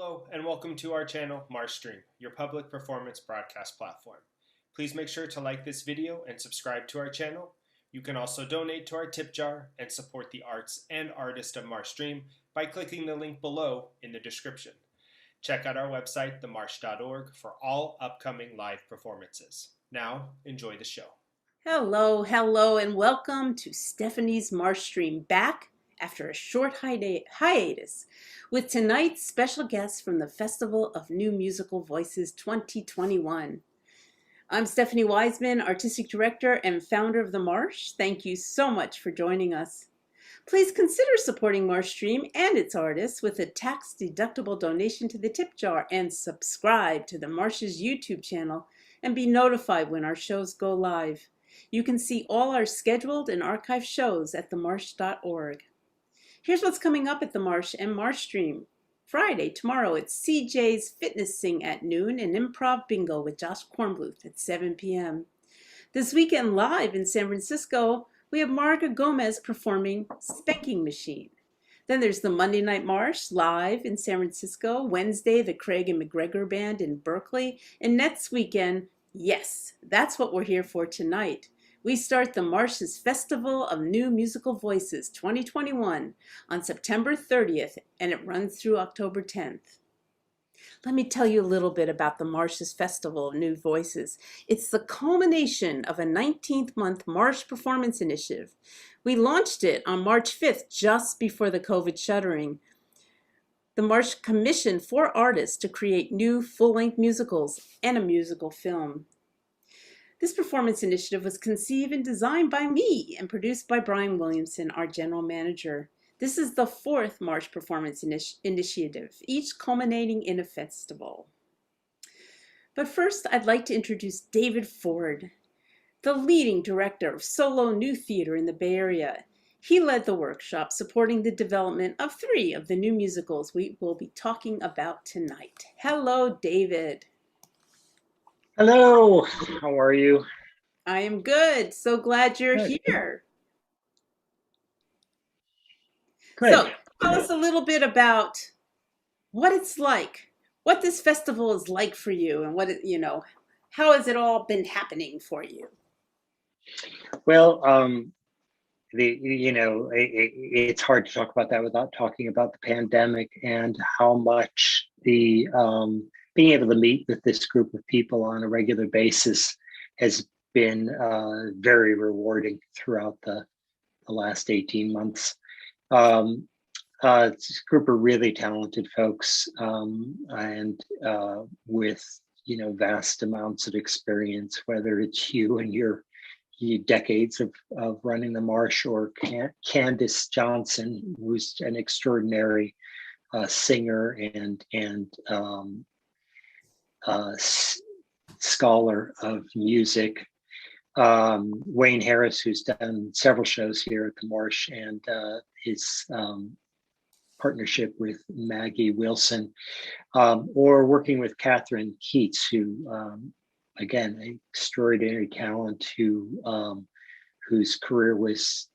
Hello and welcome to our channel, MarshStream, your public performance broadcast platform. Please make sure to like this video and subscribe to our channel. You can also donate to our tip jar and support the arts and artists of MarshStream by clicking the link below in the description. Check out our website, themarsh.org, for all upcoming live performances. Now, enjoy the show. Hello, and welcome to Stephanie's MarshStream, back after a short hiatus with tonight's special guest from the Festival of New Musical Voices 2021. I'm Stephanie Weisman, Artistic Director and founder of The Marsh. Thank you so much for joining us. Please consider supporting MarshStream and its artists with a tax-deductible donation to the tip jar, and subscribe to the Marsh's YouTube channel and be notified when our shows go live. You can see all our scheduled and archived shows at themarsh.org. Here's what's coming up at The Marsh and MarshStream. Friday, tomorrow, it's CJ's Fitness Sing at noon and Improv Bingo with Josh Kornbluth at 7 p.m. This weekend, live in San Francisco, we have Marga Gomez performing Spanking Machine. Then there's the Monday Night Marsh live in San Francisco. Wednesday, the Craig and McGregor Band in Berkeley. And next weekend, yes, that's what we're here for tonight. We start the Marsh's Festival of New Musical Voices 2021 on September 30th, and it runs through October 10th. Let me tell you a little bit about the Marsh's Festival of New Voices. It's the culmination of a 19th-month Marsh Performance Initiative. We launched it on March 5th, just before the COVID shuttering. The Marsh commissioned 4 artists to create new full-length musicals and a musical film. This performance initiative was conceived and designed by me and produced by Brian Williamson, our General Manager. This is the 4th Marsh Performance Initiative, each culminating in a festival. But first, I'd like to introduce David Ford, the leading director of solo new theater in the Bay Area. He led the workshop supporting the development of 3 of the new musicals we will be talking about tonight. Hello, David. Hello, how are you? I am good. So glad you're here. Good. So tell us a little bit about what it's like, what this festival is like for you, and how has it all been happening for you? Well, it's hard to talk about that without talking about the pandemic and how much the being able to meet with this group of people on a regular basis has been very rewarding throughout the last 18 months. It's a group of really talented folks and with vast amounts of experience, whether it's you and your decades of running the Marsh, or Candace Johnson, who's an extraordinary singer and scholar of music. Wayne Harris, who's done several shows here at the Marsh, and his partnership with Maggie Wilson, or working with Kathryn Keats, who again, an extraordinary talent whose career was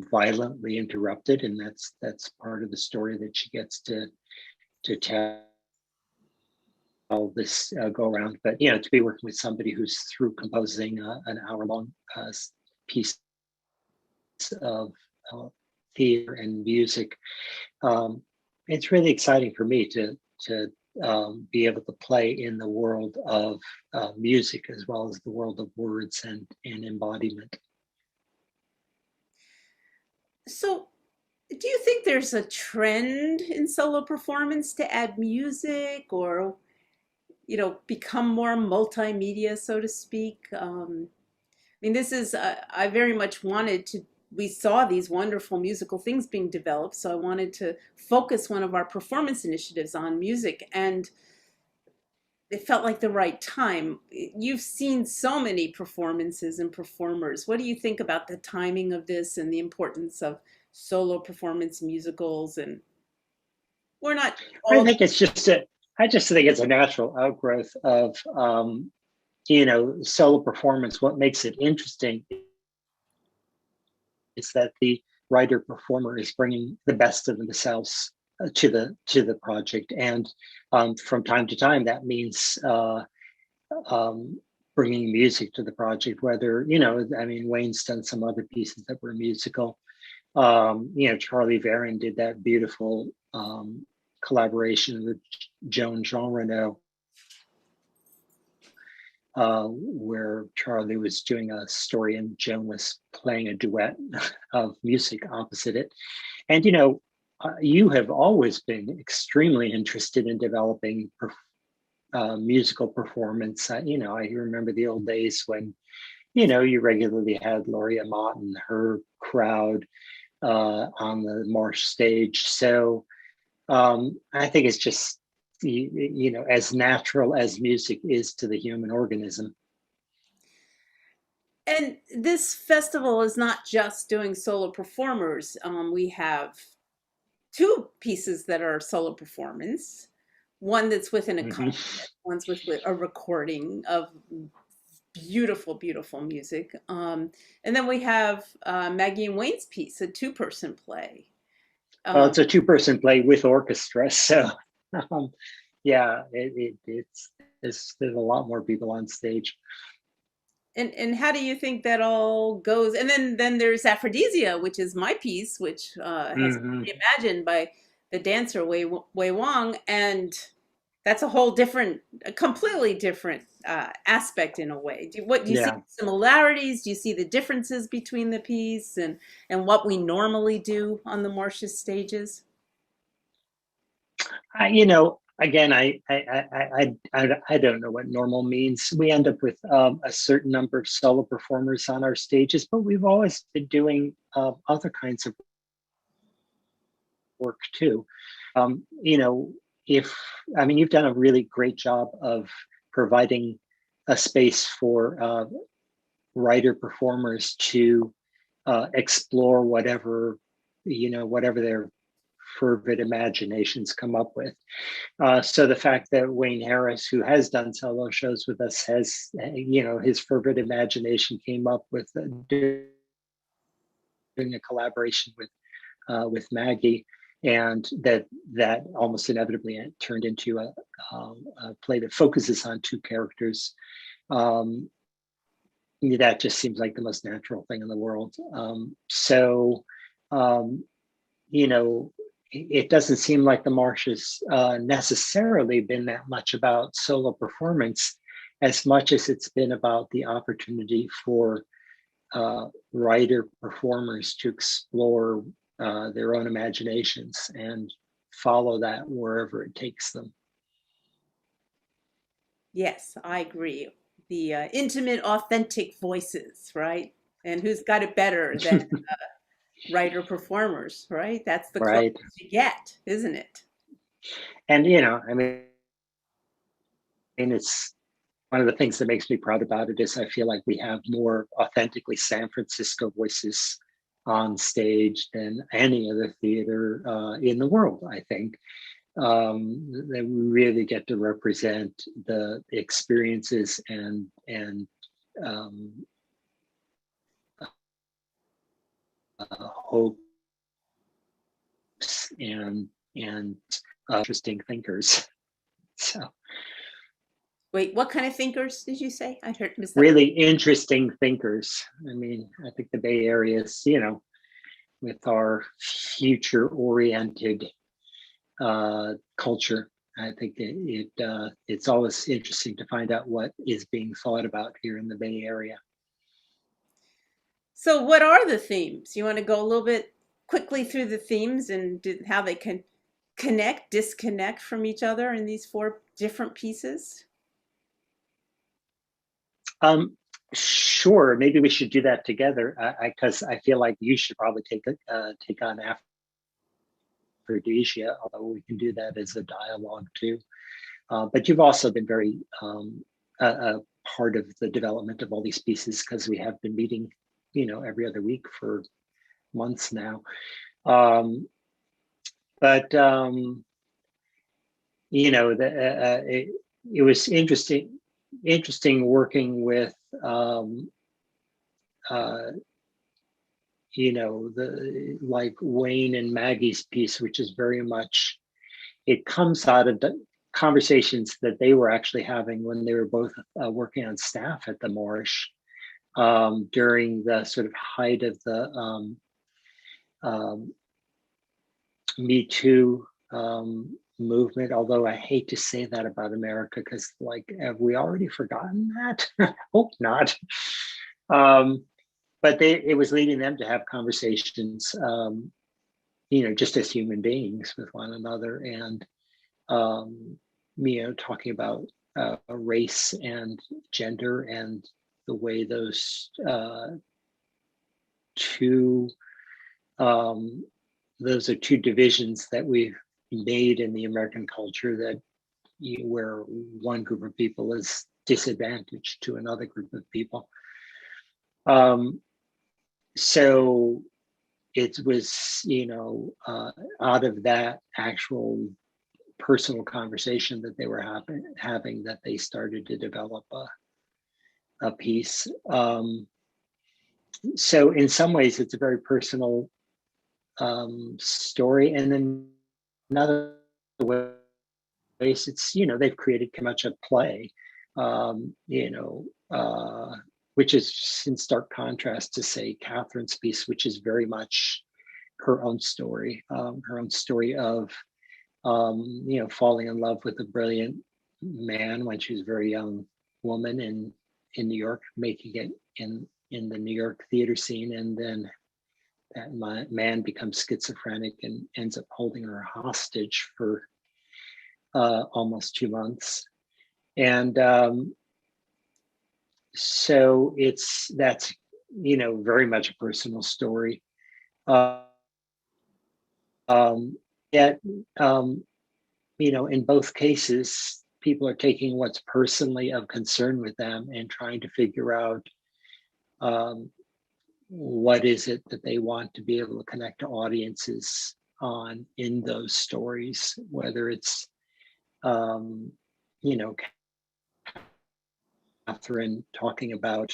violently interrupted, and that's part of the story that she gets to tell this go around. But to be working with somebody who's through composing an hour-long piece of theater and music, it's really exciting for me to be able to play in the world of music as well as the world of words and embodiment. So, do you think there's a trend in solo performance to add music, or become more multimedia, so to speak? This is, I very much wanted to, we saw these wonderful musical things being developed, so I wanted to focus one of our performance initiatives on music, and it felt like the right time. You've seen so many performances and performers. What do you think about the timing of this and the importance of solo performance musicals? And we're not all... I just think it's a natural outgrowth of solo performance. What makes it interesting is that the writer performer is bringing the best of themselves to the project. And from time to time, that means bringing music to the project. Whether I mean, Wayne's done some other pieces that were musical. Charlie Varon did that beautiful collaboration with Joan Jean Reno, where Charlie was doing a story and Joan was playing a duet of music opposite it. And you have always been extremely interested in developing musical performance. I remember the old days when you regularly had Laurie Mott and her crowd on the Marsh stage. So I think it's just as natural as music is to the human organism. And this festival is not just doing solo performers. We have two pieces that are solo performance. One that's within a concert, one's with a recording of beautiful, beautiful music. And then we have Maggie and Wayne's piece, a two-person play. Well, it's a two-person play with orchestra, so yeah, there's a lot more people on stage. And how do you think that all goes? And then there's Aphrodisia, which is my piece, which has been reimagined by the dancer Wang, and that's a completely different aspect in a way. Do you see similarities? Do you see the differences between the piece and what we normally do on the Marsh's stages? Again, I don't know what normal means. We end up with a certain number of solo performers on our stages, but we've always been doing other kinds of work too. You've done a really great job of providing a space for writer performers to explore whatever their fervid imaginations come up with. So the fact that Wayne Harris, who has done solo shows with us, has his fervid imagination came up with doing a collaboration with Maggie, and that almost inevitably turned into a play that focuses on two characters. That just seems like the most natural thing in the world. It doesn't seem like the Marsh has necessarily been that much about solo performance as much as it's been about the opportunity for writer performers to explore their own imaginations and follow that wherever it takes them. Yes, I agree. The intimate, authentic voices, right? And who's got it better than writer performers, right? That's the closest you get, isn't it? And it's one of the things that makes me proud about it is I feel like we have more authentically San Francisco voices on stage than any other theater in the world. I think that we really get to represent the experiences and hopes and interesting thinkers. So, wait, what kind of thinkers did you say? I heard really interesting thinkers. I think the Bay Area is, with our future-oriented culture, I think it's always interesting to find out what is being thought about here in the Bay Area. So what are the themes? You want to go a little bit quickly through the themes and how they can disconnect from each other in these four different pieces? Sure. Maybe we should do that together because I feel like you should probably take on Aphrodisia, although we can do that as a dialogue too. But you've also been very a part of the development of all these pieces because we have been meeting, every other week for months now. It was interesting working with like Wayne and Maggie's piece, which is very much, it comes out of the conversations that they were actually having when they were both working on staff at the Marsh during the sort of height of the Me Too movement. Although I hate to say that about America, because like, have we already forgotten that? Hope not. But it was leading them to have conversations, just as human beings with one another, and talking about race and gender, and the way those those are two divisions that we've made in the American culture, that where one group of people is disadvantaged to another group of people. So it was, out of that actual personal conversation that they were having that they started to develop a piece. So in some ways, it's a very personal story, and then another ways, it's they've created much a play, which is in stark contrast to, say, Kathryn's piece, which is very much her own story of falling in love with a brilliant man when she was a very young woman in New York, making it in the New York theater scene, and then that man becomes schizophrenic and ends up holding her hostage for almost 2 months. And so that's very much a personal story. Yet in both cases, people are taking what's personally of concern with them and trying to figure out what is it that they want to be able to connect to audiences on in those stories, whether it's Kathryn talking about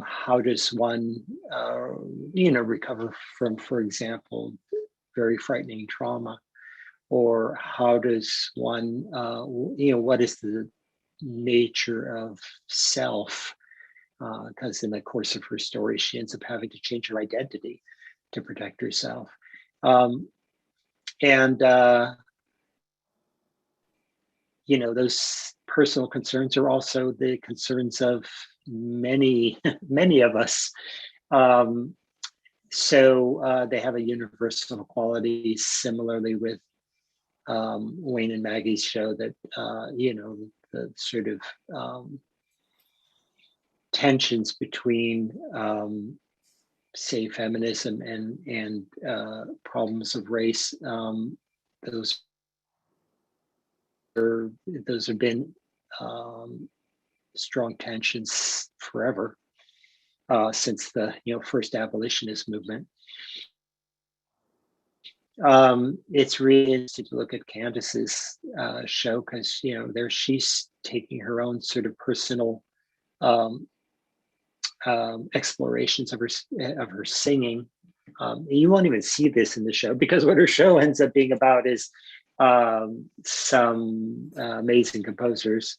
how does one recover from, for example, very frightening trauma, or how does one what is the nature of self, because in the course of her story she ends up having to change her identity to protect herself, and those personal concerns are also the concerns of many of us. So they have a universal quality, similarly with Wayne and Maggie's show, that the sort of tensions between say feminism and problems of race, those have been strong tensions forever, since the first abolitionist movement. It's really interesting to look at Candace's show, because there she's taking her own sort of personal explorations of her singing. You won't even see this in the show, because what her show ends up being about is some amazing composers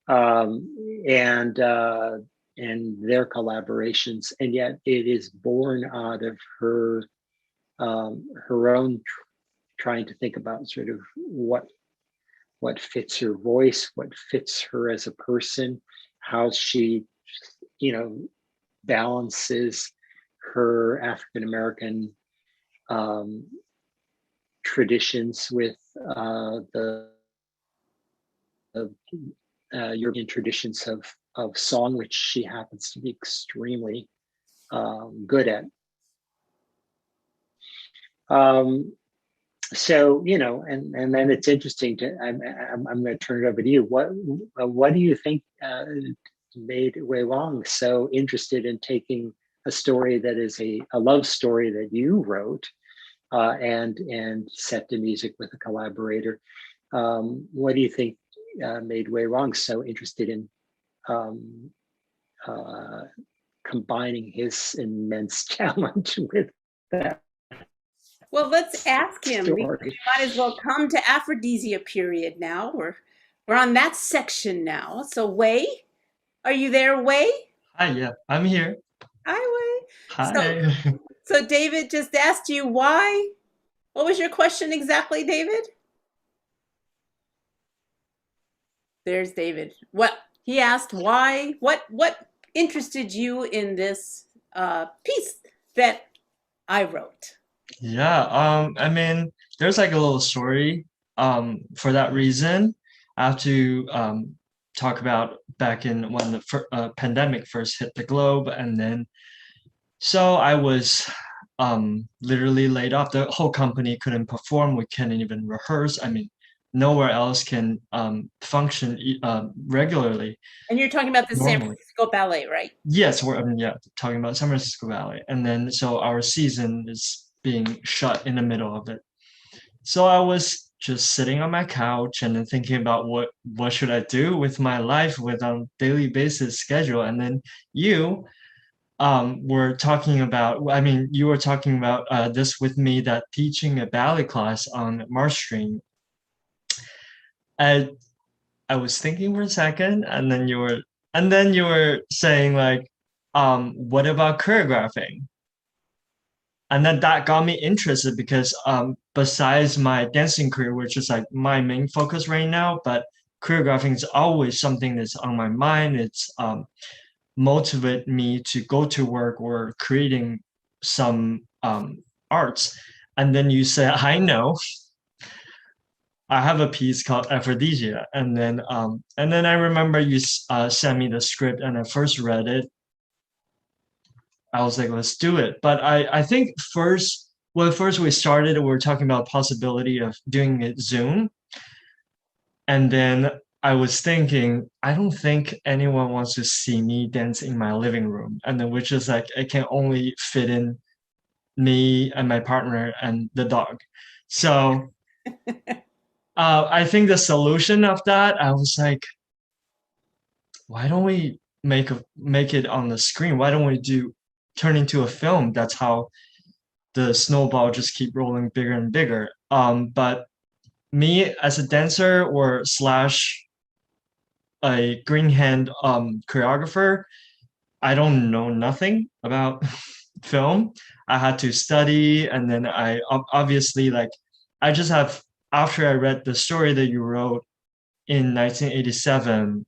and their collaborations, and yet it is born out of her own trying to think about sort of what fits her voice, what fits her as a person, how she balances her African American traditions with the European traditions of song, which she happens to be extremely good at. So and then it's interesting to. I'm going to turn it over to you. What do you think made Wang so interested in taking a story that is a love story that you wrote and set to music with a collaborator? What do you think made Wang so interested in combining his immense talent with that Well, let's ask him because story. we might as well come to Aphrodisia period now. We're on that section now. So Wei, are you there, Wei? Hi, yeah, I'm here. Hi, Wei. Hi. So David just asked you why. What was your question exactly, David? There's David. What he asked why, what interested you in this piece that I wrote? Yeah, I mean, there's like a little story. For that reason, I have to talk about back in when the pandemic first hit the globe, and then so I was literally laid off. The whole company couldn't perform. We couldn't even rehearse. I mean, nowhere else can function regularly And you're talking about the San normally. Francisco Ballet, right? Yes, we're yeah, talking about San Francisco Valley, and then so our season is being shut in the middle of it. So I was just sitting on my couch and then thinking about what should I do with my life with on daily basis schedule, and then you were talking about. I mean, you were talking about this with me that teaching a ballet class on MarshStream. I I was thinking for a second, and then you were saying like, what about choreographing? And then that got me interested because besides my dancing career, which is like my main focus right now, but choreographing is always something that's on my mind. It's motivate me to go to work or creating some arts. And then you say, I know, I have a piece called Aphrodisia, and then I remember you sent me the script, and I first read it. I was like, let's do it. But I think first we started, we were talking about possibility of doing it Zoom, and then I was thinking, I don't think anyone wants to see me dance in my living room, and then which is like it can only fit in me and my partner and the dog. So I think the solution of that, I was like, why don't we make it on the screen? Why don't we turn into a film? That's how the snowball just keep rolling bigger and bigger. But me as a dancer or slash a green hand choreographer, I don't know nothing about film. I had to study, and then I obviously like I just have after I read the story that you wrote in 1987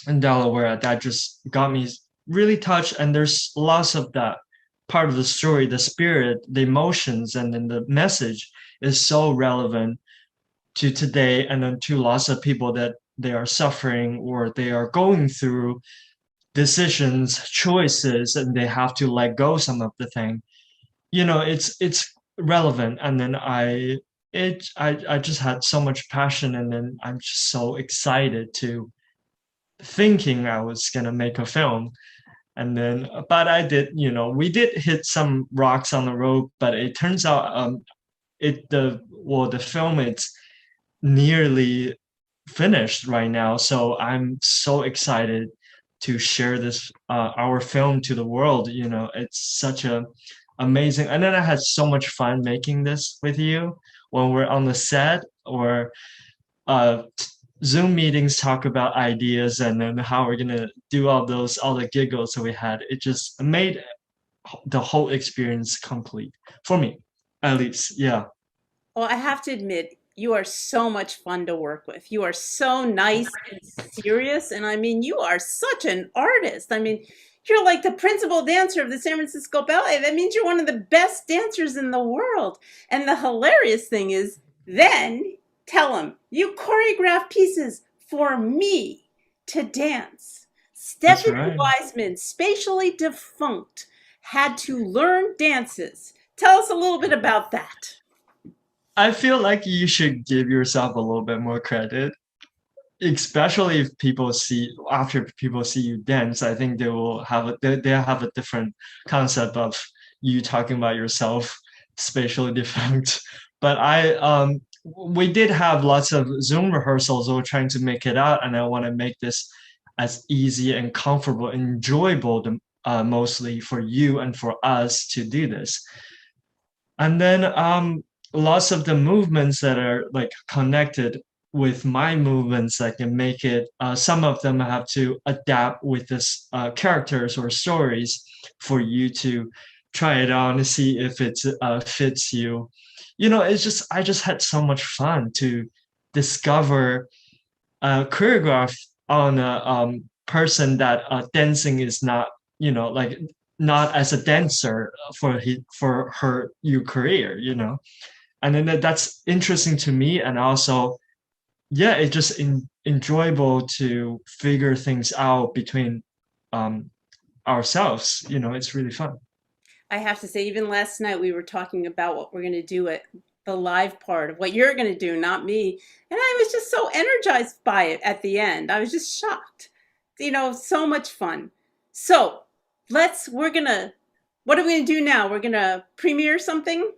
in Delaware, that just got me really touched. And there's lots of that part of the story, the spirit, the emotions, and then the message is so relevant to today, and then to lots of people that they are suffering or they are going through decisions, choices, and they have to let go some of the thing. It's relevant. And then I just had so much passion, and then I'm just so excited to thinking I was gonna make a film. And then but I did, we did hit some rocks on the road, but it turns out the film it's nearly finished right now. So I'm so excited to share this our film to the world. It's such a amazing, and then I had so much fun making this with you when we're on the set or uh Zoom meetings, talk about ideas, and then how we're gonna do all the giggles that we had. It just made the whole experience complete for me, at least. Yeah. Well, I have to admit, you are so much fun to work with. You are so nice and serious. And I mean, you are such an artist. I mean, you're like the principal dancer of the San Francisco Ballet. That means you're one of the best dancers in the world. And the hilarious thing is, then tell them you choreograph pieces for me to dance. That's Stephanie right. Weisman, spatially defunct, had to learn dances. Tell us a little bit about that. I feel like you should give yourself a little bit more credit, especially if after people see you dance. I think they have a different concept of you talking about yourself spatially defunct. But we did have lots of Zoom rehearsals. We were trying to make it out, and I want to make this as easy and comfortable and enjoyable mostly for you and for us to do this. And then lots of the movements that are like connected with my movements, I can make it, some of them have to adapt with this characters or stories for you to try it on and see if it fits you. It's just, I just had so much fun to discover choreograph on a person that dancing is not, like not as a dancer for her career, and then that's interesting to me, and also, yeah, it's just enjoyable to figure things out between ourselves. It's really fun. I have to say, even last night we were talking about what we're going to do at the live part of what you're going to do, not me. And I was just so energized by it at the end. I was just shocked. So much fun. So what are we going to do now? We're going to premiere something?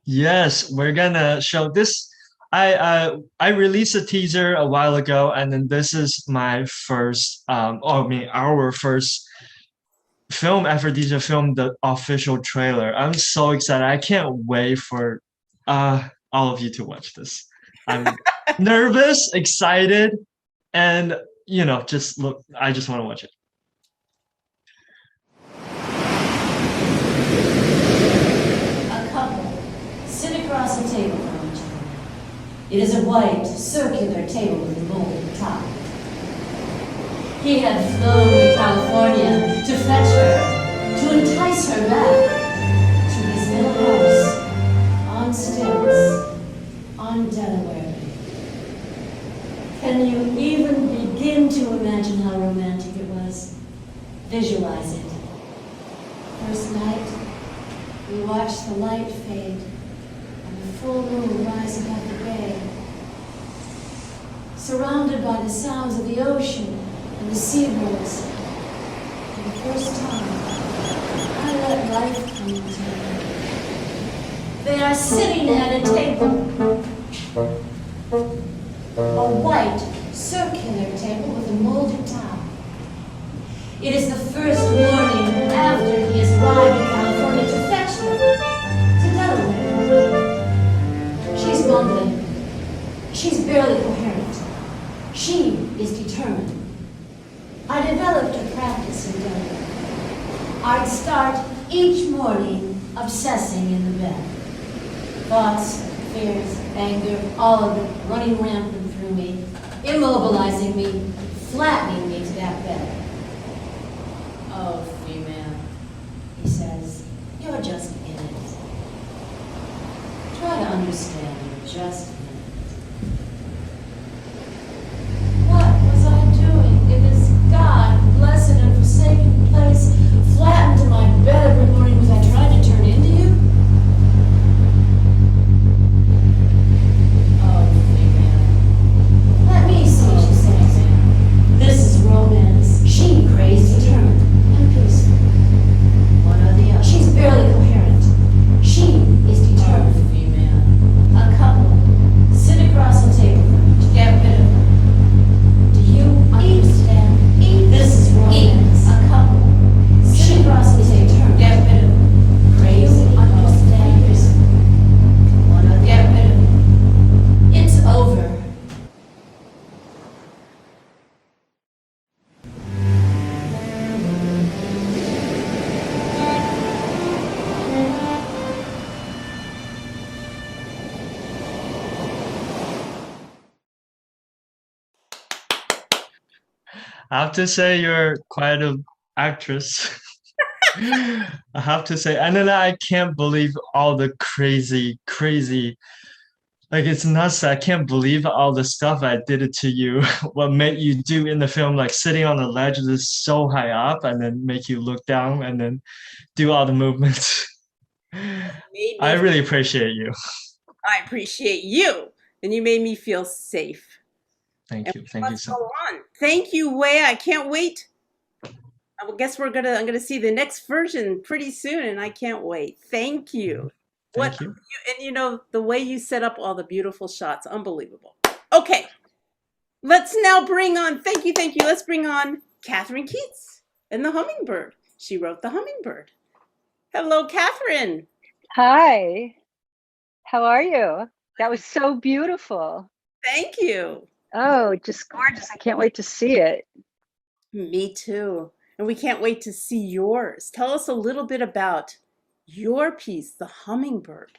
Yes, we're gonna show this. I released a teaser a while ago, and then this is my first, our first film effort to film the official trailer. I'm so excited. I can't wait for all of you to watch this. I'm nervous, excited, and just look. I just want to watch it. Across the table from each other. It is a white, circular table with a molded top. He had flown to California to fetch her, to entice her back to his little house on stilts on Delaware Bay. Can you even begin to imagine how romantic it was? Visualize it. First night, we watched the light fade. Full moon rise above the bay. Surrounded by the sounds of the ocean and the seabirds, for the first time, I let life come into me. They are sitting at a table, a white, circular table with a molded top. It is the first morning after he has arrived in California to fetch her to Delaware. She's mumbling. She's barely coherent. She is determined. I developed a practice in Delaware. I'd start each morning obsessing in the bed. Thoughts, fears, anger, all of it running rampant through me, immobilizing me, flattening me to that bed. Oh, female, he says, you're just in it. Try to understand you're just in it. What was I doing in this God-blessed and forsaken place, flattened to my bed every morning? Was I trying to turn into you? Oh, female. Let me see, she says. This is romance. She crazy, determined, and peaceful. One or the other. She's barely coherent. She is determined. A couple sit across the table to get rid of her. Do you understand? This is romance. A couple sit across the table to get rid of her. Crazy. Understand? One or get rid of her. It's over. I have to say you're quite an actress. I have to say, and then I can't believe all the crazy, like it's nuts. I can't believe all the stuff I did it to you. What made you do in the film, like sitting on the ledge that's so high up, and then make you look down, and then do all the movements. I really appreciate you. I appreciate you. And you made me feel safe. Thank you. Thank you so much. Thank you, Wei. I can't wait. I guess I'm gonna see the next version pretty soon, and I can't wait. Thank you. Thank you. And the way you set up all the beautiful shots, unbelievable. Okay, let's now bring on. Thank you. Let's bring on Kathryn Keats and the Hummingbird. She wrote The Hummingbird. Hello, Kathryn. Hi, how are you? That was so beautiful. Thank you. Oh, just gorgeous. I can't wait to see it. Me too. And we can't wait to see yours. Tell us a little bit about your piece, The Hummingbird.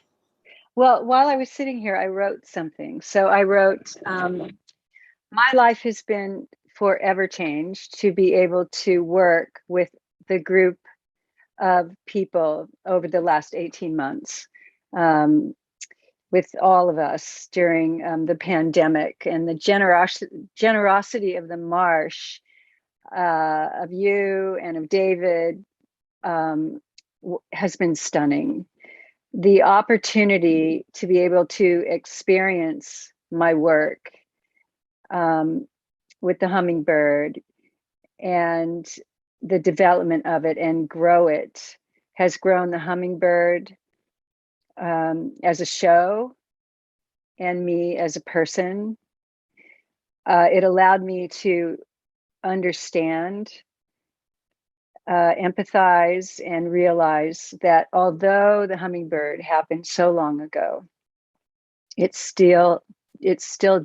Well, while I was sitting here, I wrote something. So I wrote, my life has been forever changed to be able to work with the group of people over the last 18 months. With all of us during the pandemic, and the generosity of the Marsh, of you and of David, has been stunning. The opportunity to be able to experience my work with the Hummingbird and the development of it and grow it has grown the Hummingbird as a show and me as a person. It allowed me to understand, empathize, and realize that although the Hummingbird happened so long ago, it still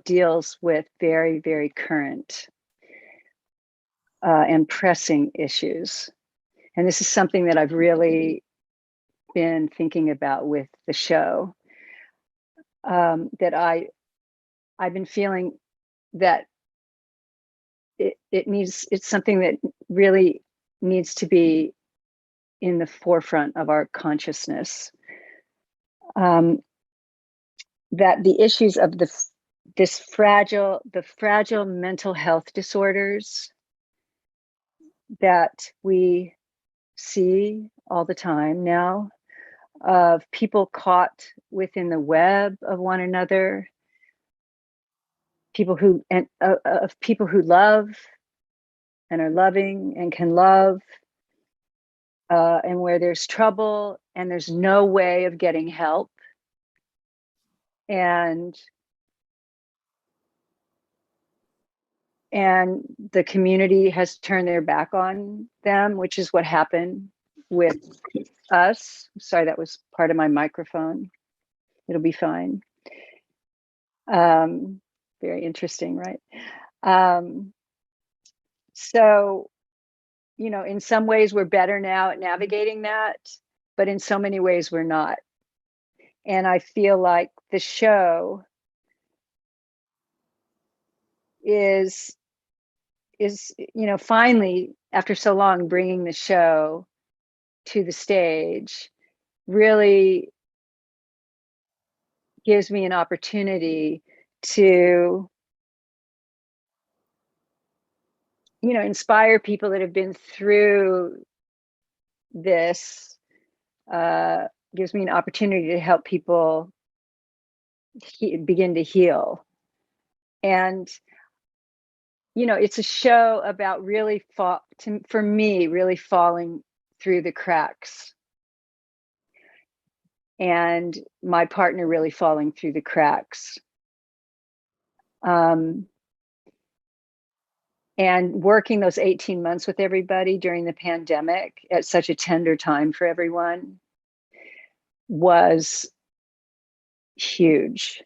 deals with very, very current and pressing issues. And this is something that I've really been thinking about with the show, that I've been feeling that it's something that really needs to be in the forefront of our consciousness. That the issues of the fragile mental health disorders that we see all the time now, of people caught within the web of one another, people who love and are loving and can love, and where there's trouble and there's no way of getting help, and the community has turned their back on them, which is what happened with us. Sorry, that was part of my microphone. It'll be fine. Very interesting, right? So, in some ways we're better now at navigating that, but in so many ways we're not. And I feel like the show is finally, after so long, bringing the show to the stage really gives me an opportunity to inspire people that have been through this, gives me an opportunity to help people begin to heal. And it's a show about really for me really falling through the cracks, and my partner really falling through the cracks, and working those 18 months with everybody during the pandemic at such a tender time for everyone was huge.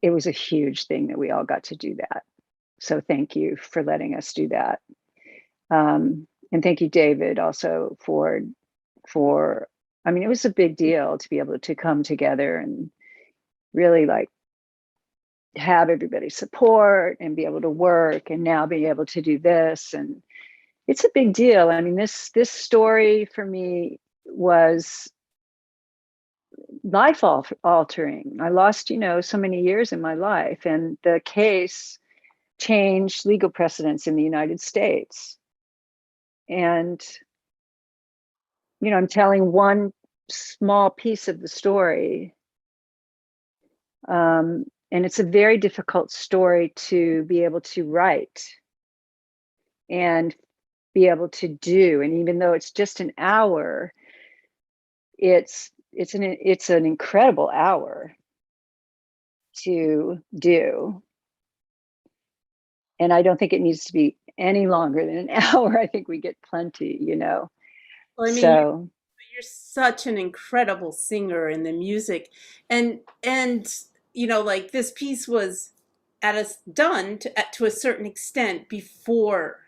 It was a huge thing that we all got to do that. So thank you for letting us do that. And thank you, David, also for, it was a big deal to be able to come together and really have everybody's support and be able to work, and now be able to do this. And it's a big deal. This story for me was life altering. I lost, so many years in my life, and the case changed legal precedents in the United States. And, I'm telling one small piece of the story. And it's a very difficult story to be able to write and be able to do. And even though it's just an hour, it's an incredible hour to do. And I don't think it needs to be any longer than an hour. I think we get plenty, Well, I mean, So you're such an incredible singer in the music, and like this piece was done to a certain extent before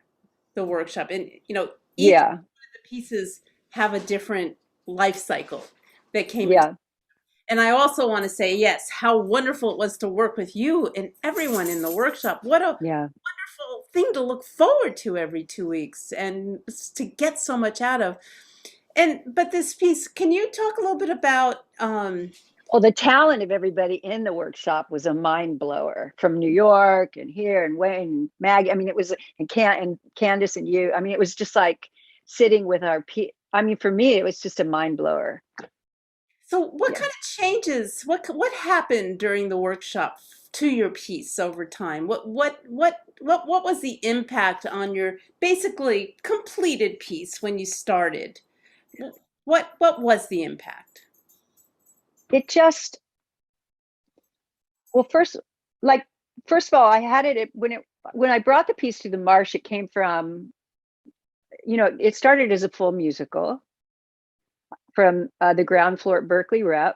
the workshop, and each yeah, of the pieces have a different life cycle that came into. yeah, And I also want to say, yes, how wonderful it was to work with you and everyone in the workshop. What a yeah. wonderful thing to look forward to every 2 weeks and to get so much out of. But this piece, can you talk a little bit about Well, the talent of everybody in the workshop was a mind blower, from New York and here and Wayne and Maggie. I mean, it was, and Candace and you. I mean, it was just like sitting with I mean, for me, it was just a mind blower. so what Yeah. kind of changes, what happened during the workshop to your piece over time? What was the impact on your basically completed piece when you started? What was the impact? It just, well, first of all, I had it when I brought the piece to the Marsh. It came from, it started as a full musical from the ground floor at Berkeley Rep,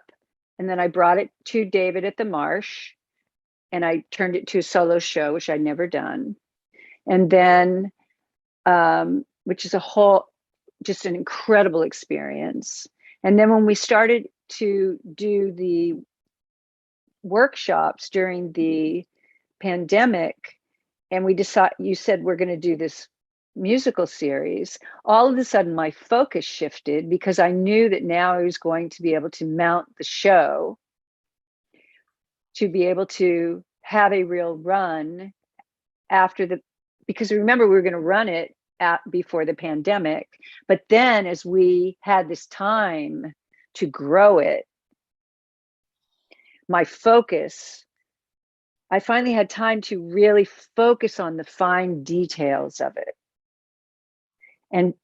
and then I brought it to David at the Marsh, and I turned it to a solo show, which I'd never done, and then which is just an incredible experience. And then when we started to do the workshops during the pandemic, and you said we're going to do this musical series, all of a sudden my focus shifted, because I knew that now I was going to be able to mount the show to be able to have a real run because remember, we were going to run it before the pandemic, but then as we had this time to grow it, my focus, I finally had time to really focus on the fine details of it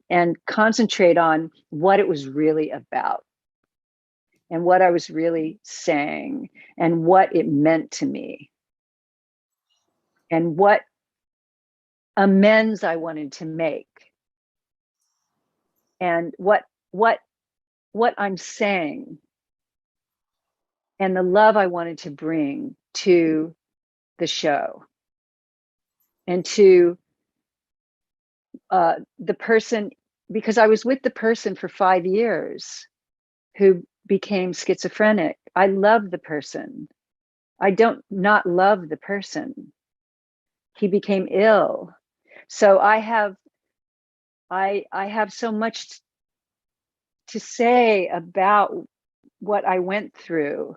and concentrate on what it was really about and what I was really saying and what it meant to me and what amends I wanted to make and what I'm saying and the love I wanted to bring to the show and to the person, because I was with the person for 5 years who became schizophrenic. I love the person. I don't not love the person. He became ill. So I have so much to say about what I went through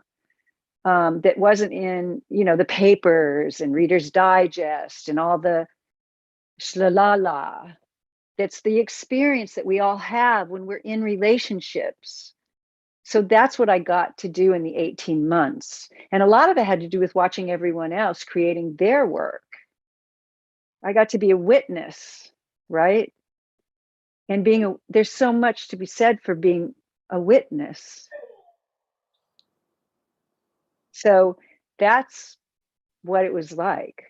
that wasn't in, the papers and Reader's Digest and all the shlalala. That's the experience that we all have when we're in relationships. So that's what I got to do in the 18 months. And a lot of it had to do with watching everyone else creating their work. I got to be a witness, right? And there's so much to be said for being a witness. So that's what it was like.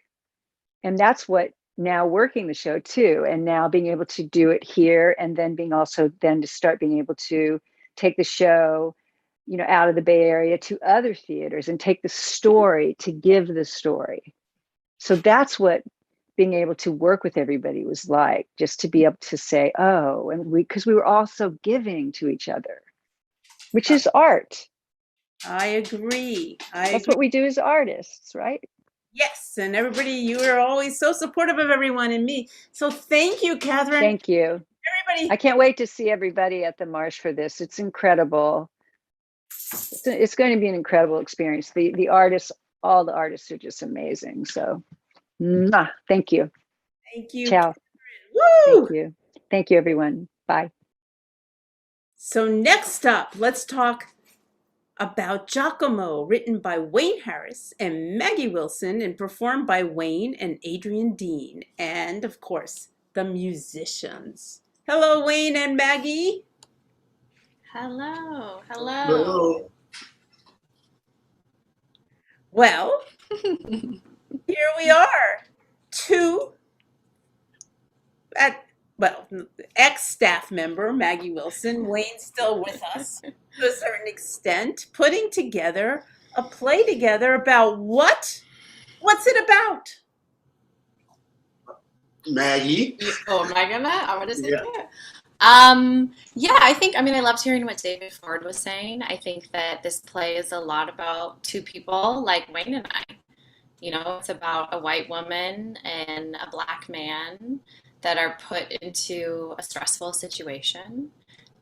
And that's what now working the show too, and now being able to do it here, and then to start being able to take the show, out of the Bay Area to other theaters and take the story to give the story. So that's what being able to work with everybody was like, just to be able to say, oh, and because we were all so giving to each other, which is art. I agree. That's what we do as artists, right? Yes, and everybody, you are always so supportive of everyone and me. So thank you, Kathryn. Thank you. Everybody. I can't wait to see everybody at the Marsh for this. It's incredible. It's going to be an incredible experience. The artists, all the artists are just amazing. So, thank you. Thank you. Ciao. Woo! Thank you. Thank you, everyone. Bye. So next up, let's talk about Giacomo, written by Wayne Harris and Maggie Wilson and performed by Wayne and Adrian Dean, and of course, the musicians. Hello, Wayne and Maggie. Hello. Hello. Well, here we are, two ex-staff member Maggie Wilson, Wayne's still with us to a certain extent, putting together a play together about what? What's it about? Maggie. Oh, am I gonna? I'm gonna say Yeah. it. Yeah, I loved hearing what David Ford was saying. I think that this play is a lot about two people like Wayne and I. You know, it's about a white woman and a black man that are put into a stressful situation.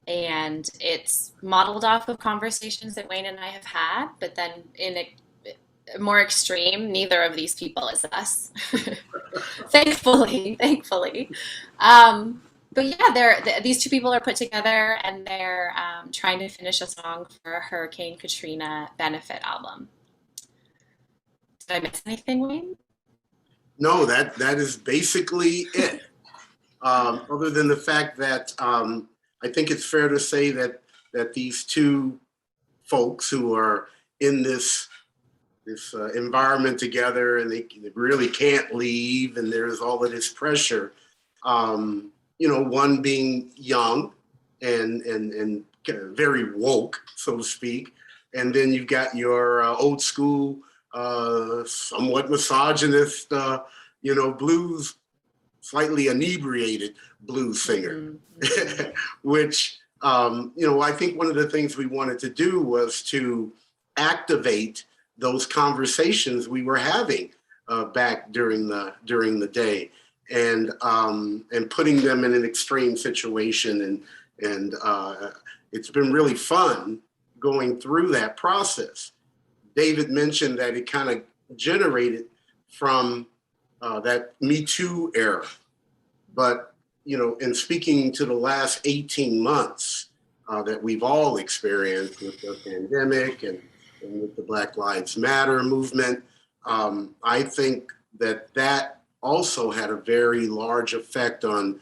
And it's modeled off of conversations that Wayne and I have had, but then in a more extreme, neither of these people is us. Thankfully. But yeah, these two people are put together and they're trying to finish a song for a Hurricane Katrina benefit album. Did I miss anything, Wayne? No, that is basically it. Other than the fact that I think it's fair to say that these two folks who are in this environment together and they really can't leave, and there's all of this pressure. One being young and very woke, so to speak, and then you've got your old school, somewhat misogynist, blues, slightly inebriated blues singer, Mm-hmm. which, I think one of the things we wanted to do was to activate those conversations we were having back during the day, and putting them in an extreme situation, and it's been really fun going through that process. David mentioned that it kind of generated from that Me Too era. But, in speaking to the last 18 months that we've all experienced with the pandemic and with the Black Lives Matter movement, I think that also had a very large effect on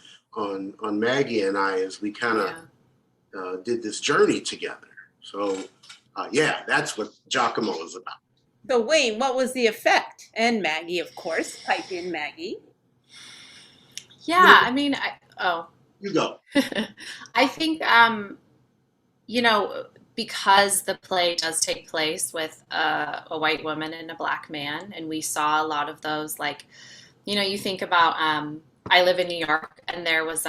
Maggie and I as we kind of did this journey together. So, that's what Giacomo is about. So, Wayne, what was the effect? And Maggie, of course, pipe in Maggie. Yeah, You go. I think, because the play does take place with a white woman and a black man, and we saw a lot of those, you think about, I live in New York, and there was,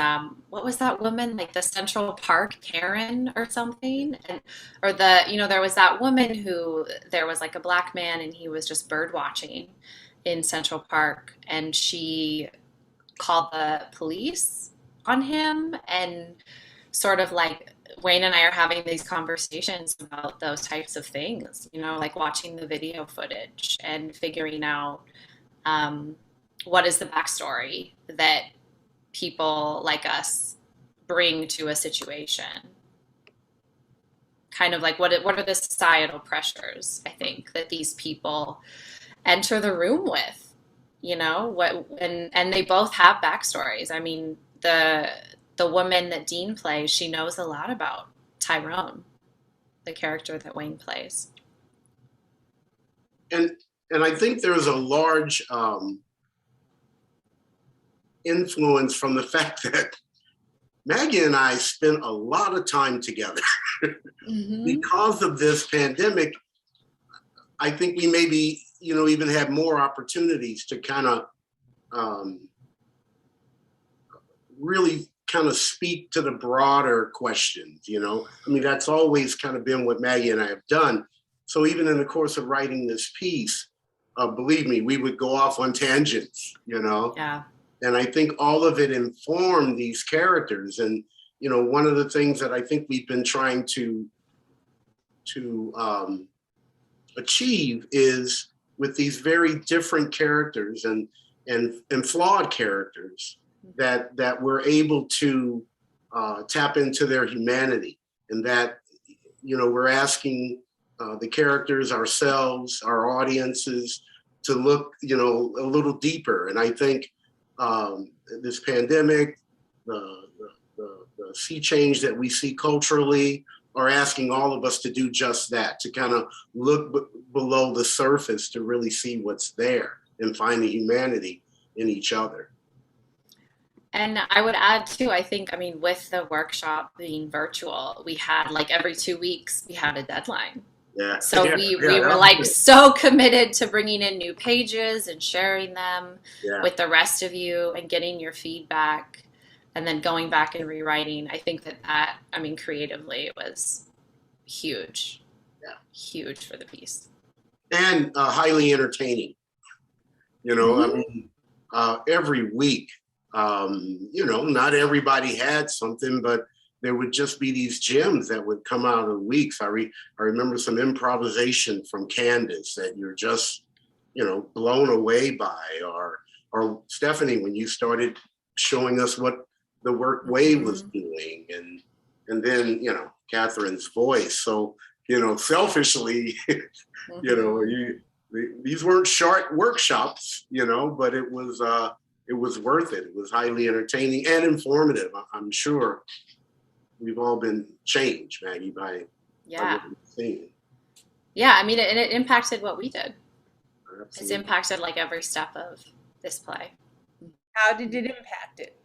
what was that woman, like the Central Park Karen or something? There was that woman who, there was like a black man and he was just bird watching in Central Park, and she called the police on him, and sort of like Wayne and I are having these conversations about those types of things, like watching the video footage and figuring out what is the backstory that people like us bring to a situation. Kind of like what are the societal pressures, I think, that these people enter the room with. And they both have backstories. I mean, the woman that Dean plays, she knows a lot about Tyrone, the character that Wayne plays. And I think there's a large influence from the fact that Maggie and I spent a lot of time together. Mm-hmm. Because of this pandemic. I think we maybe, even had more opportunities to kind of really kind of speak to the broader questions, that's always kind of been what Maggie and I have done. So even in the course of writing this piece, believe me, we would go off on tangents, Yeah. And I think all of it informed these characters. And, one of the things that I think we've been trying to achieve is with these very different characters and flawed characters that we're able to tap into their humanity, and that we're asking the characters, ourselves, our audiences, to look a little deeper. And I think this pandemic, the sea change that we see culturally, are asking all of us to do just that, to kind of look below the surface to really see what's there and find the humanity in each other. And I would add too, I think, I mean, with the workshop being virtual, we had like every 2 weeks, we had a deadline. Yeah. So Yeah. we Yeah, were that's like good. so committed to bringing in new pages and sharing them Yeah. with the rest of you and getting your feedback and then going back and rewriting. I think that, I mean, creatively it was huge. Yeah. Huge for the piece. And highly entertaining. You know, I mean, every week, you know, not everybody had something, but there would just be these gems that would come out of the weeks. I remember some improvisation from Candace that you're just, you know, blown away by, or Stephanie, when you started showing us what the work Wave was doing, and then, you know, Kathryn's voice. So, you know, selfishly, you know, these weren't short workshops, you know, but it was worth it. It was highly entertaining and informative. I'm sure we've all been changed, Maggie, by what we've seen. Yeah, I mean, it impacted what we did. Absolutely. It's impacted like every step of this play. How did it impact it?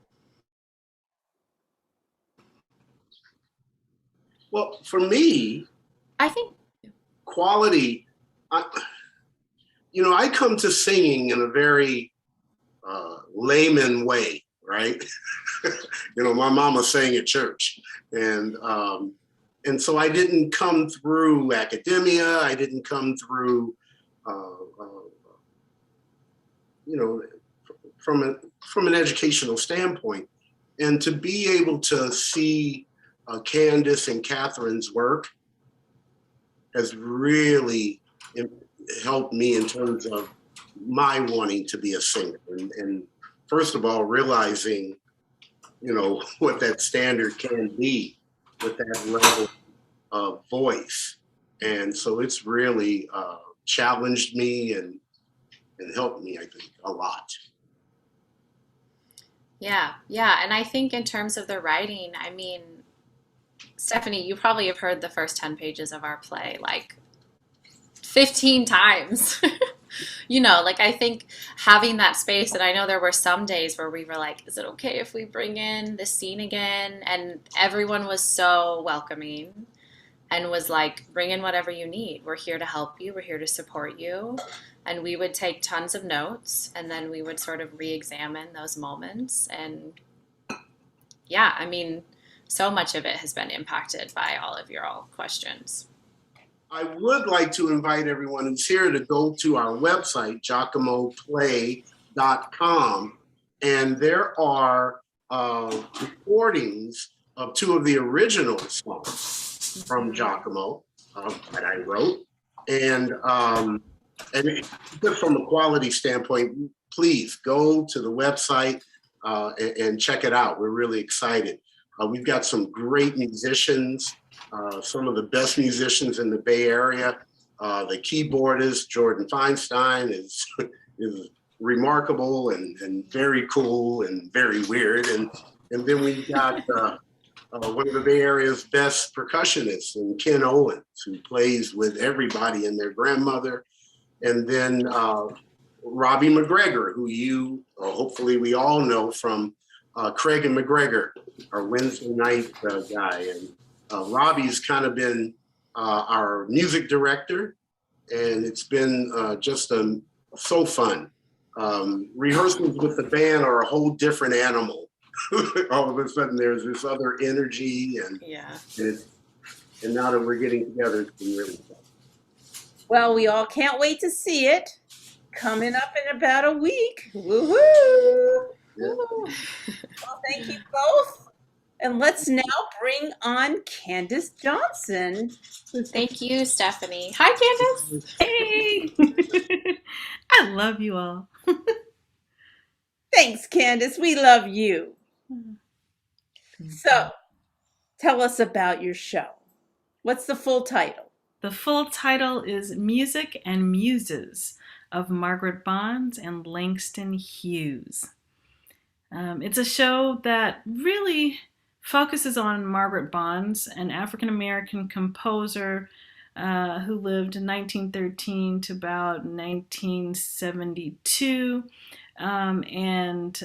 Well, for me, I think quality, you know, I come to singing in a very layman way, right? You know, my mama sang at church, and so I didn't come through academia. I didn't come through, you know, from an educational standpoint, and to be able to see Candace and Kathryn's work has really helped me in terms of my wanting to be a singer, and first of all, realizing, you know, what that standard can be with that level of voice. And so it's really challenged me and helped me, I think, a lot. Yeah. And I think in terms of the writing, I mean, Stephanie, you probably have heard the first 10 pages of our play like 15 times. You know, like I think having that space, and I know there were some days where we were like, is it okay if we bring in this scene again? And everyone was so welcoming and was like, bring in whatever you need. We're here to help you. We're here to support you. And we would take tons of notes, and then we would sort of re-examine those moments. And yeah, I mean, so much of it has been impacted by all of your questions. I would like to invite everyone who's here to go to our website, giacomoplay.com, and there are recordings of two of the original songs from Giacomo that I wrote, and just from a quality standpoint, please go to the website and check it out. We're really excited. We've got some great musicians. Some of the best musicians in the Bay Area. The keyboardist, Jordan Feinstein, is remarkable and very cool and very weird. And then we've got one of the Bay Area's best percussionists, and Ken Owens, who plays with everybody and their grandmother. And then Robbie McGregor, who you, hopefully we all know from Craig and McGregor, our Wednesday night guy. And Robbie's kind of been our music director, and it's been just so fun. Rehearsals with the band are a whole different animal. All of a sudden, there's this other energy, and now that we're getting together, it's been really fun. Well, we all can't wait to see it. Coming up in about a week. Woohoo! Yeah. Well, thank you both. And let's now bring on Candace Johnson. Thank you, Stephanie. Hi, Candace. Hey! I love you all. Thanks, Candace. We love you. So, tell us about your show. What's the full title? The full title is Music and Muses of Margaret Bonds and Langston Hughes. It's a show that really focuses on Margaret Bonds, an African-American composer who lived in 1913 to about 1972. And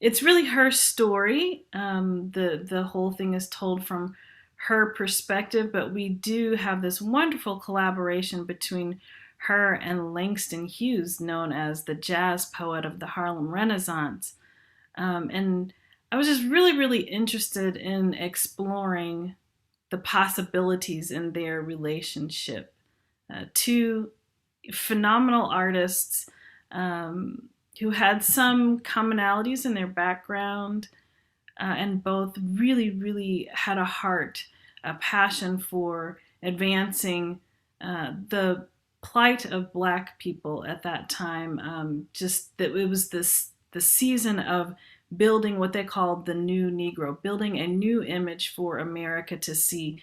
it's really her story. The whole thing is told from her perspective, but we do have this wonderful collaboration between her and Langston Hughes, known as the jazz poet of the Harlem Renaissance. And I was just really, really interested in exploring the possibilities in their relationship. Two phenomenal artists who had some commonalities in their background, and both really, really had a heart, a passion for advancing the plight of Black people at that time. Just that it was the season of building what they called the new Negro, building a new image for America to see.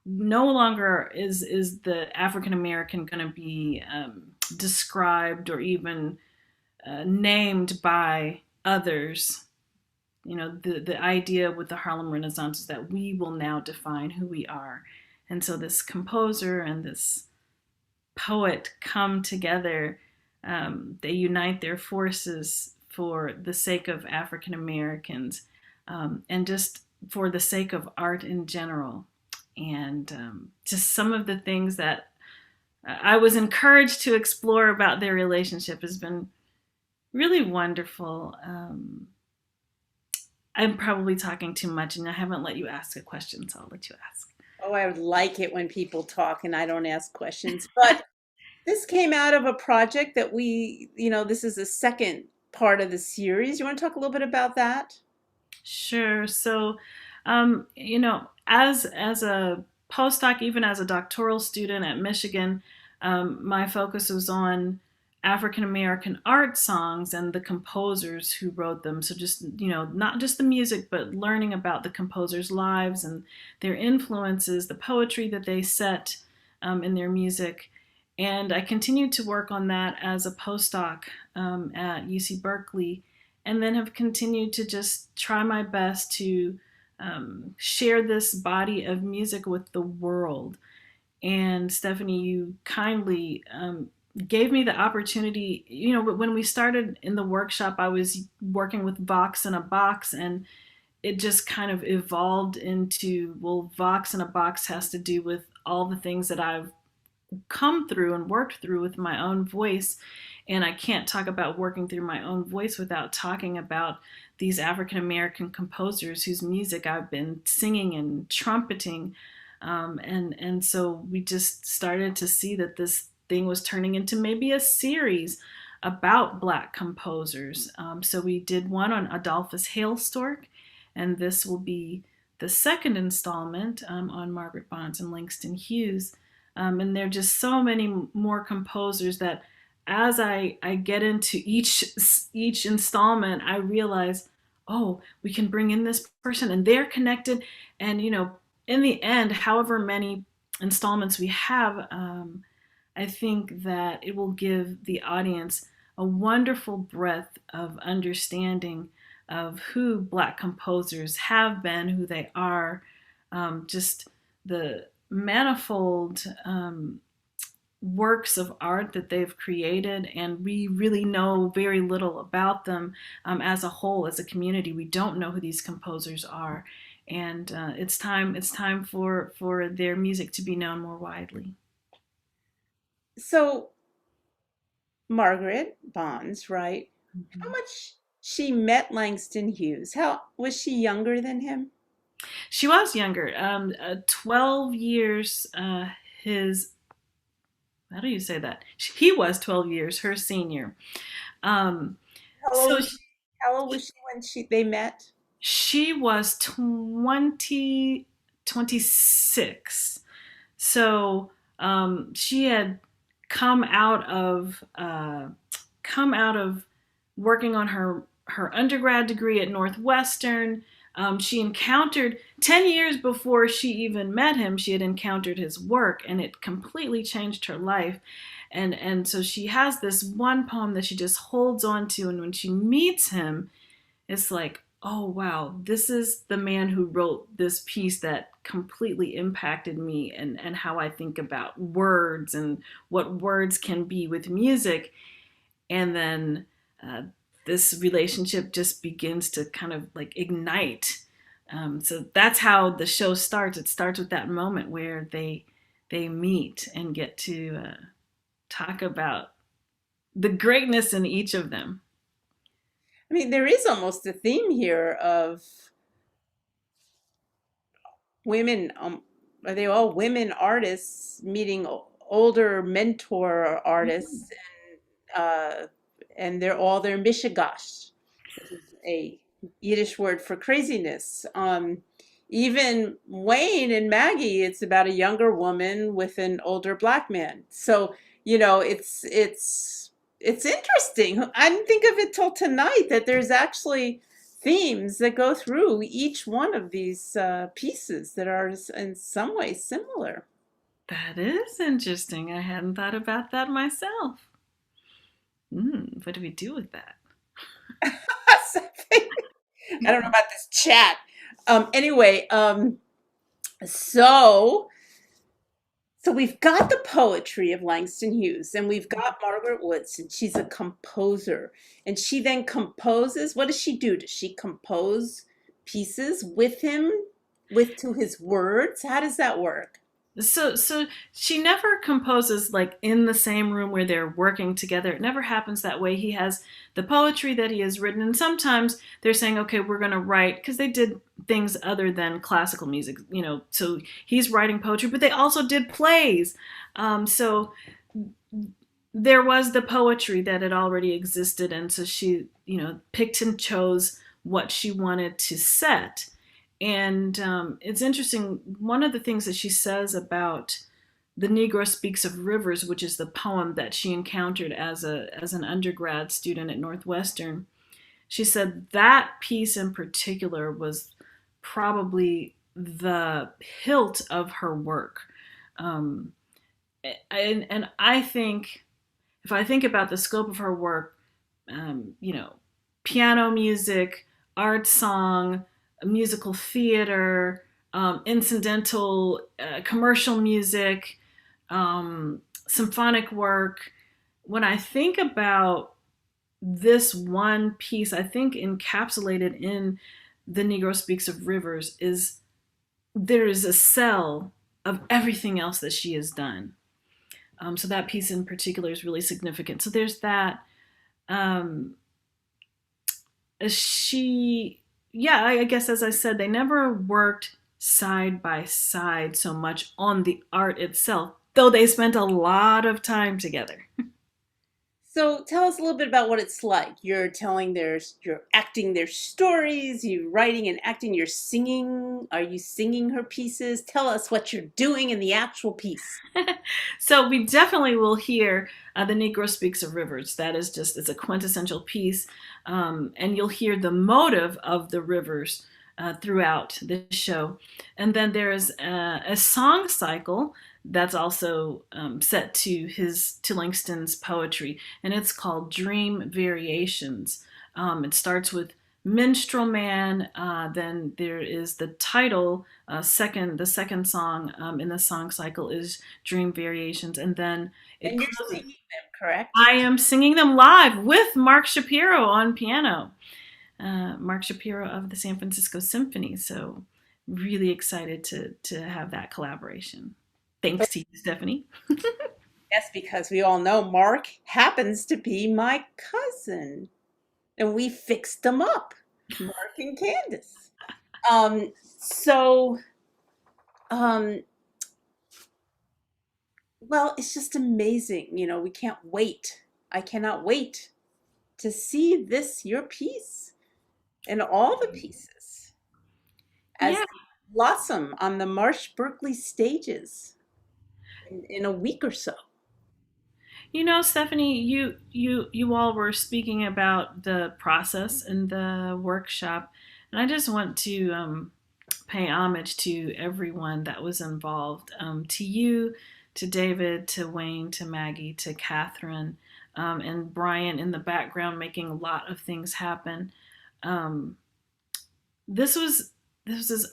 No longer is the African American going to be described or even named by others. You know, the idea with the Harlem Renaissance is that we will now define who we are. And so this composer and this poet come together. They unite their forces for the sake of African Americans, and just for the sake of art in general. And just some of the things that I was encouraged to explore about their relationship has been really wonderful. I'm probably talking too much, and I haven't let you ask a question, so I'll let you ask. Oh, I would like it when people talk and I don't ask questions. But this came out of a project that this is the second part of the series. You want to talk a little bit about that? Sure. So, as a postdoc, even as a doctoral student at Michigan, my focus was on African American art songs and the composers who wrote them. So just, not just the music, but learning about the composers' lives and their influences, the poetry that they set in their music. And I continued to work on that as a postdoc at UC Berkeley, and then have continued to just try my best to share this body of music with the world. And Stephanie, you kindly gave me the opportunity. When we started in the workshop, I was working with Vox in a Box, and it just kind of evolved into, well, Vox in a Box has to do with all the things that I've come through and worked through with my own voice. And I can't talk about working through my own voice without talking about these African American composers whose music I've been singing and trumpeting. And so we just started to see that this thing was turning into maybe a series about Black composers. So we did one on Adolphus Hailstork, and this will be the second installment on Margaret Bonds and Langston Hughes. And there are just so many more composers that as I get into each installment, I realize, oh, we can bring in this person and they're connected. And, in the end, however many installments we have, I think that it will give the audience a wonderful breadth of understanding of who Black composers have been, who they are, just the manifold works of art that they've created, and we really know very little about them as a whole, as a community. We don't know who these composers are, and it's time for their music to be known more widely. So, Margaret Bonds, right? Mm-hmm. How much she met Langston Hughes? How was she younger than him? She was younger, 12 years. How do you say that? He was 12 years her senior. How old was she when they met? She was 26. So she had come out of working on her undergrad degree at Northwestern. She encountered 10 years before she even met him, she had encountered his work, and it completely changed her life. And so she has this one poem that she just holds on to, and when she meets him, it's like, oh wow, this is the man who wrote this piece that completely impacted me and how I think about words and what words can be with music. And then this relationship just begins to kind of like ignite. So that's how the show starts. It starts with that moment where they meet and get to talk about the greatness in each of them. I mean, there is almost a theme here of women. Are they all women artists meeting older mentor artists, and they're mishigash, which is a Yiddish word for craziness. Even Wayne and Maggie, it's about a younger woman with an older black man. So, it's interesting. I didn't think of it till tonight that there's actually themes that go through each one of these pieces that are in some way similar. That is interesting. I hadn't thought about that myself. What do we do with that? I don't know about this chat. Anyway, so we've got the poetry of Langston Hughes, and we've got Margaret Woodson. She's a composer, and she then composes. What does she do? Does she compose pieces with him, to his words? How does that work? So she never composes like in the same room where they're working together. It never happens that way. He has the poetry that he has written, and sometimes they're saying, okay, we're going to write, because they did things other than classical music, so he's writing poetry, but they also did plays. So there was the poetry that had already existed, and so she, picked and chose what she wanted to set. And it's interesting, one of the things that she says about The Negro Speaks of Rivers, which is the poem that she encountered as an undergrad student at Northwestern, she said that piece in particular was probably the hilt of her work. And I think, if I think about the scope of her work, piano music, art song, musical theater, incidental commercial music, symphonic work. When I think about this one piece, I think encapsulated in The Negro Speaks of Rivers is there is a cell of everything else that she has done. So that piece in particular is really significant. So there's that. I guess, as I said, they never worked side by side so much on the art itself, though they spent a lot of time together. So tell us a little bit about what it's like. You're acting their stories, you're writing and acting, you're singing. Are you singing her pieces? Tell us what you're doing in the actual piece. So we definitely will hear The Negro Speaks of Rivers. That is it's a quintessential piece. And you'll hear the motive of the rivers throughout the show. And then there is a song cycle that's also set to Langston's poetry, and it's called Dream Variations. It starts with Minstrel Man, then there is the title, the second song in the song cycle is Dream Variations, and then and you're singing them, correct? I am singing them live with Mark Shapiro on piano. Mark Shapiro of the San Francisco Symphony, so really excited to have that collaboration. Thanks to you, Stephanie. Yes, because we all know Mark happens to be my cousin. And we fixed them up, Mark and Candace. Well, it's just amazing. We can't wait. I cannot wait to see your piece and all the pieces as they blossom on the Marsh Berkeley stages in a week or so. Stephanie, you all were speaking about the process in the workshop, and I just want to pay homage to everyone that was involved, to you, to David, to Wayne, to Maggie, to Kathryn, and Brian in the background making a lot of things happen. This was,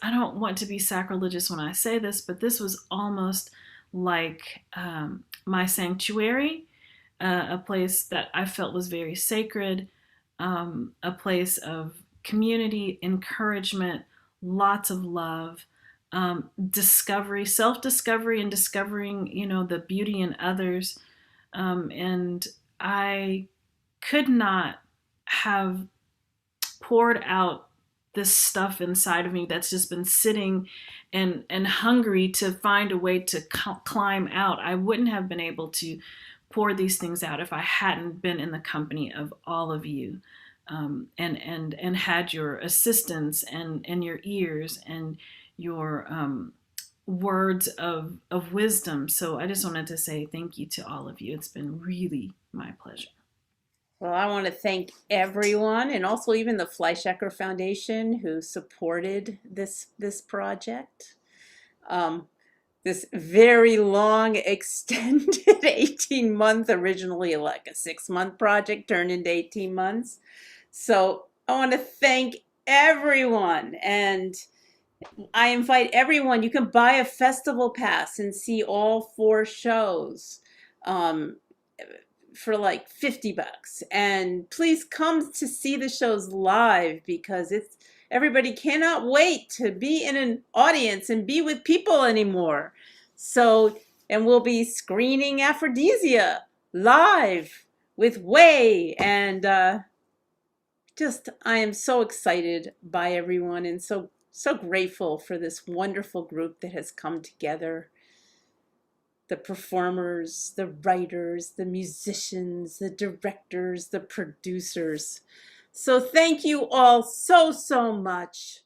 I don't want to be sacrilegious when I say this, but this was almost like my sanctuary, a place that I felt was very sacred. a place of community, encouragement, lots of love, discovery, self-discovery, and discovering, the beauty in others. And I could not have poured out this stuff inside of me that's just been sitting and hungry to find a way to climb out. I wouldn't have been able to pour these things out if I hadn't been in the company of all of you, and had your assistance and your ears and your words of wisdom. So I just wanted to say thank you to all of you. It's been really my pleasure. Well, I want to thank everyone, and also even the Fleischecker Foundation who supported this project. This very long, extended 18-month, originally like a 6-month project, turned into 18 months. So I want to thank everyone, and I invite everyone. You can buy a festival pass and see all 4 shows for like $50, and please come to see the shows live, because everybody cannot wait to be in an audience and be with people anymore. So, and we'll be screening Aphrodisia live with Wang, and I am so excited by everyone, and so grateful for this wonderful group that has come together. The performers, the writers, the musicians, the directors, the producers. So thank you all so much.